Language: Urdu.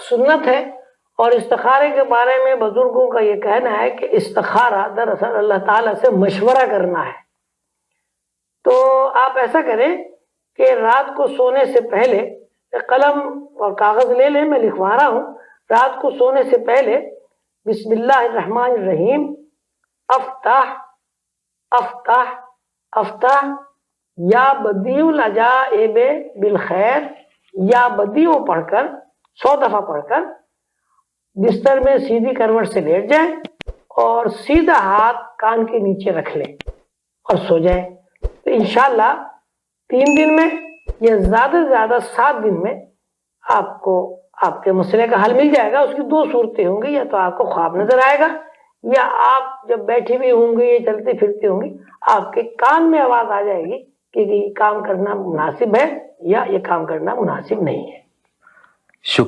سنت ہے، اور استخارے کے بارے میں بزرگوں کا یہ کہنا ہے کہ استخارہ دراصل اللہ تعالیٰ سے مشورہ کرنا ہے۔ تو آپ ایسا کریں کہ رات کو سونے سے پہلے قلم اور کاغذ لے لیں، میں لکھوا رہا ہوں۔ رات کو سونے سے پہلے بسم اللہ الرحمن الرحیم، افتح افتح افتح یا بدیع العجائب بالخیر، یا بدیع پڑھ کر 100 دفعہ پڑھ کر بستر میں سیدھی کروٹ سے لیٹ جائیں اور سیدھا ہاتھ کان کے نیچے رکھ لیں اور سو جائیں۔ تو انشاءاللہ 3 دن میں یا زیادہ سے زیادہ 7 دن میں آپ کو آپ کے مسئلے کا حل مل جائے گا۔ اس کی 2 صورتیں ہوں گی، یا تو آپ کو خواب نظر آئے گا، یا آپ جب بیٹھے ہوئے ہوں گے یا چلتے پھرتے ہوں گے آپ کے کان میں آواز آ جائے گی کہ یہ کام کرنا مناسب ہے یا یہ کام کرنا مناسب نہیں ہے۔